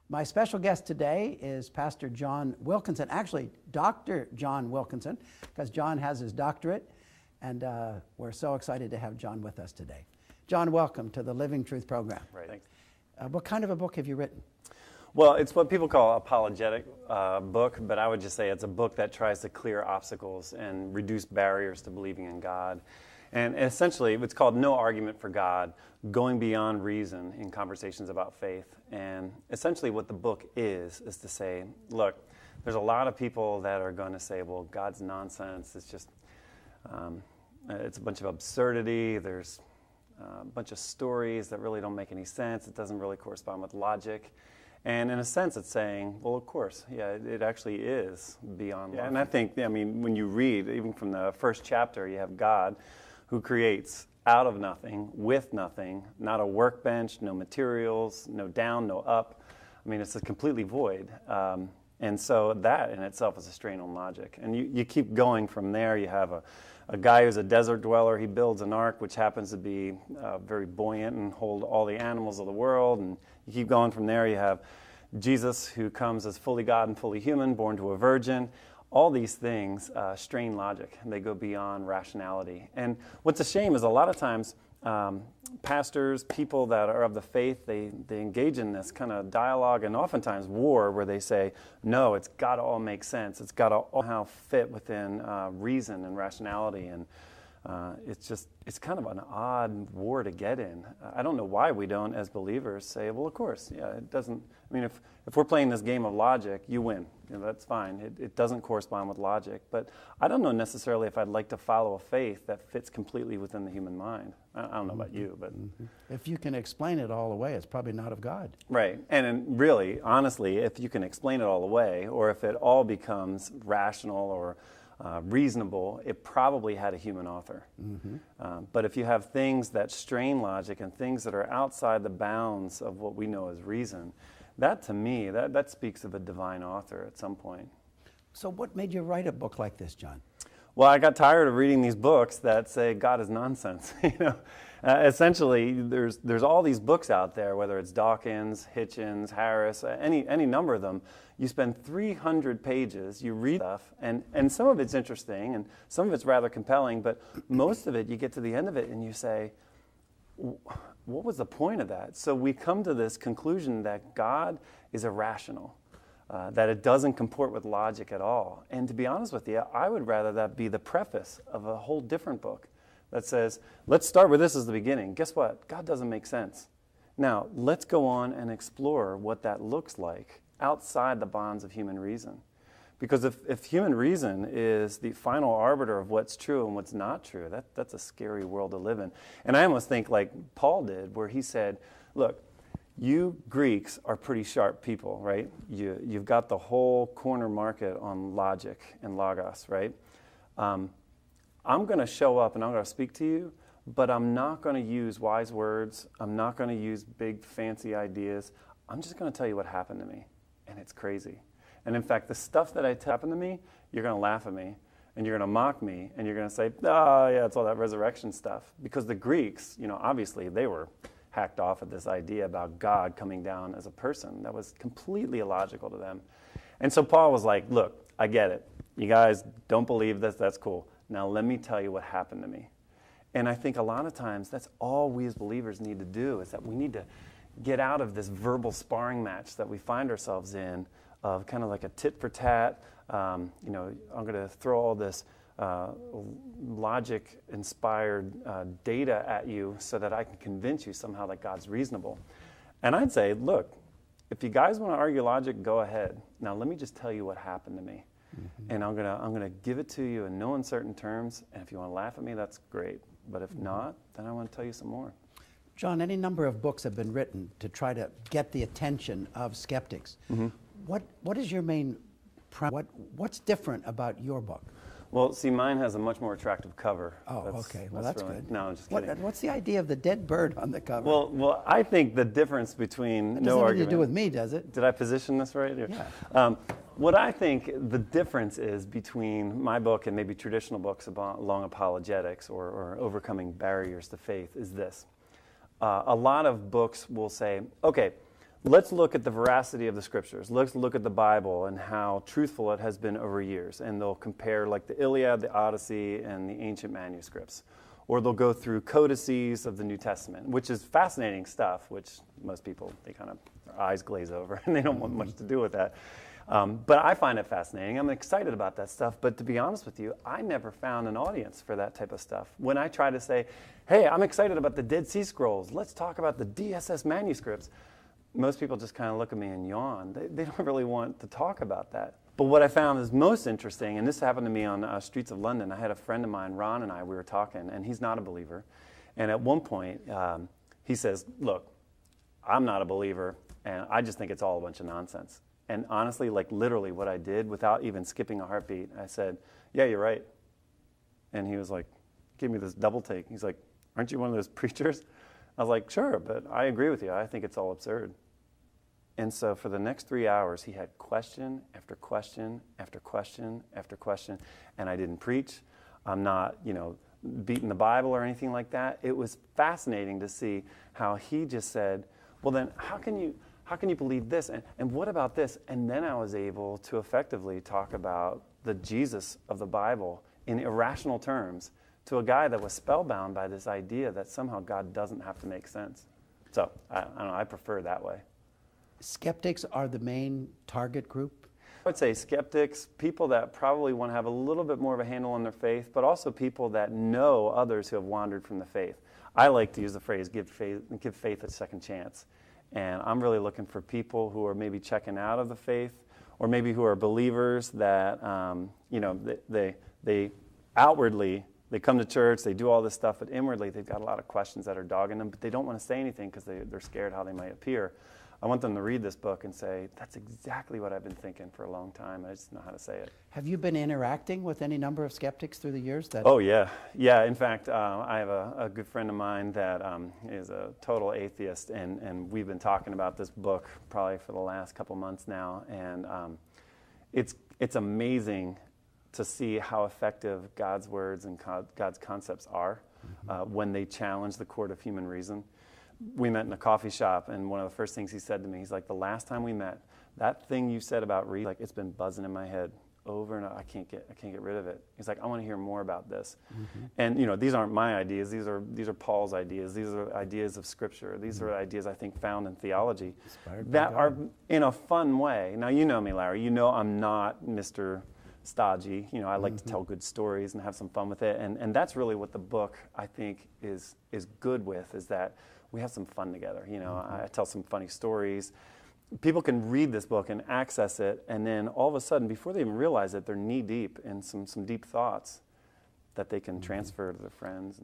My special guest today is Pastor John Wilkinson, actually Dr. John Wilkinson, because John has his doctorate, and we're so excited to have John with us today. John, welcome to the Living Truth program. Right. Thanks. What kind of a book have you written? Well, it's what people call apologetic book, but I would just say it's a book that tries to clear obstacles and reduce barriers to believing in God. And essentially, it's called No Argument for God, Going Beyond Reason in Conversations About Faith. And essentially what the book is to say, look, there's a lot of people that are going to say, well, God's nonsense. It's just, it's a bunch of absurdity. There's a bunch of stories that really don't make any sense. It doesn't really correspond with logic. And in a sense, it's saying, well, of course, yeah, it actually is beyond logic. And I think, when you read, even from the first chapter, you have God who creates out of nothing, with nothing, not a workbench, no materials, no down, no up. It's completely void. And so that in itself is a strain on logic. And you keep going from there. You have a guy who's a desert dweller. He builds an ark, which happens to be very buoyant and hold all the animals of the world. And you keep going from there. You have Jesus, who comes as fully God and fully human, born to a virgin. All these things strain logic, and they go beyond rationality. And what's a shame is a lot of times pastors, people that are of the faith, they engage in this kind of dialogue and oftentimes war where they say, no, it's got to all make sense. It's got to all fit within reason and rationality. And it's kind of an odd war to get in. I don't know why we don't, as believers, say, well, of course, yeah, it doesn't. If we're playing this game of logic, you win. That's fine. It doesn't correspond with logic. But I don't know necessarily if I'd like to follow a faith that fits completely within the human mind. I don't know about you, but if you can explain it all away, it's probably not of God. Right. And really, honestly, if you can explain it all away, or if it all becomes rational or reasonable, it probably had a human author. But if you have things that strain logic and things that are outside the bounds of what we know as reason, that to me, that speaks of a divine author at some point. So what made you write a book like this, John? Well, I got tired of reading these books that say God is nonsense. Essentially, there's all these books out there, whether it's Dawkins, Hitchens, Harris, any number of them. You spend 300 pages, you read stuff, and some of it's interesting, and some of it's rather compelling, but most of it, you get to the end of it, and you say, what was the point of that? So we come to this conclusion that God is irrational, that it doesn't comport with logic at all. And to be honest with you, I would rather that be the preface of a whole different book that says, let's start with this as the beginning. Guess what? God doesn't make sense. Now, let's go on and explore what that looks like outside the bonds of human reason. Because if human reason is the final arbiter of what's true and what's not true, that's a scary world to live in. And I almost think like Paul did, where he said, look, you Greeks are pretty sharp people, right? You've got the whole corner market on logic and logos, right? I'm going to show up and I'm going to speak to you, but I'm not going to use wise words. I'm not going to use big fancy ideas. I'm just going to tell you what happened to me, and it's crazy. And in fact, the stuff that happened to me, you're going to laugh at me, and you're going to mock me, and you're going to say, oh, yeah, it's all that resurrection stuff. Because the Greeks, obviously they were hacked off at this idea about God coming down as a person. That was completely illogical to them. And so Paul was like, look, I get it. You guys don't believe this, that's cool. Now let me tell you what happened to me. And I think a lot of times that's all we as believers need to do, is that we need to get out of this verbal sparring match that we find ourselves in, of kind of like a tit for tat. I'm going to throw all this logic-inspired data at you so that I can convince you somehow that God's reasonable. And I'd say, look, if you guys want to argue logic, go ahead. Now let me just tell you what happened to me. And I'm gonna give it to you in no uncertain terms. And if you want to laugh at me, that's great. But if not, then I want to tell you some more. John, any number of books have been written to try to get the attention of skeptics. What is your main what's different about your book? Well, see, mine has a much more attractive cover. Oh, okay. Well, that's really good. No, I'm just kidding. What's the idea of the dead bird on the cover? Well, I think the difference between no argument. That doesn't have anything to do with me, does it? Did I position this right? Yeah. What I think the difference is between my book and maybe traditional books along apologetics or overcoming barriers to faith is this. A lot of books will say, okay, let's look at the veracity of the scriptures. Let's look at the Bible and how truthful it has been over years. And they'll compare like the Iliad, the Odyssey, and the ancient manuscripts. Or they'll go through codices of the New Testament, which is fascinating stuff, which most people, their eyes glaze over and they don't want much to do with that. But I find it fascinating. I'm excited about that stuff. But to be honest with you, I never found an audience for that type of stuff. When I try to say, hey, I'm excited about the Dead Sea Scrolls, let's talk about the DSS manuscripts, most people just kind of look at me and yawn. They don't really want to talk about that. But what I found is most interesting, and this happened to me on streets of London. I had a friend of mine, Ron, and we were talking, and he's not a believer. And at one point, he says, look, I'm not a believer, and I just think it's all a bunch of nonsense. And honestly, like literally what I did, without even skipping a heartbeat, I said, yeah, you're right. And he was like, give me this double take. He's like, aren't you one of those preachers? I was like, sure, but I agree with you. I think it's all absurd. And so for the next 3 hours, he had question after question after question after question. And I didn't preach. I'm not, beating the Bible or anything like that. It was fascinating to see how he just said, well, then how can you believe this? And what about this? And then I was able to effectively talk about the Jesus of the Bible in irrational terms to a guy that was spellbound by this idea that somehow God doesn't have to make sense. So I don't know, I prefer that way. Skeptics are the main target group? I would say skeptics, people that probably want to have a little bit more of a handle on their faith, but also people that know others who have wandered from the faith. I like to use the phrase, give faith a second chance. And I'm really looking for people who are maybe checking out of the faith, or maybe who are believers that, they outwardly, they come to church, they do all this stuff, but inwardly they've got a lot of questions that are dogging them, but they don't want to say anything because they're scared how they might appear. I want them to read this book and say, that's exactly what I've been thinking for a long time. I just don't know how to say it. Have you been interacting with any number of skeptics through the years? Oh, yeah. Yeah, in fact, I have a good friend of mine that is a total atheist, and we've been talking about this book probably for the last couple months now, and it's amazing to see how effective God's words and God's concepts are when they challenge the court of human reason. We met in a coffee shop, and one of the first things he said to me, he's like, the last time we met, that thing you said about reading, like, it's been buzzing in my head over and over. I can't get rid of it. He's like, I want to hear more about this. And these aren't my ideas. These are Paul's ideas. These are ideas of Scripture. These are ideas I think found in theology that are in a fun way. Now you know me, Larry. You know I'm not Mr. Stodgy. I like to tell good stories and have some fun with it. And that's really what the book I think is good with, is that we have some fun together. I tell some funny stories. People can read this book and access it, and then all of a sudden, before they even realize it, they're knee deep in some deep thoughts that they can transfer to their friends.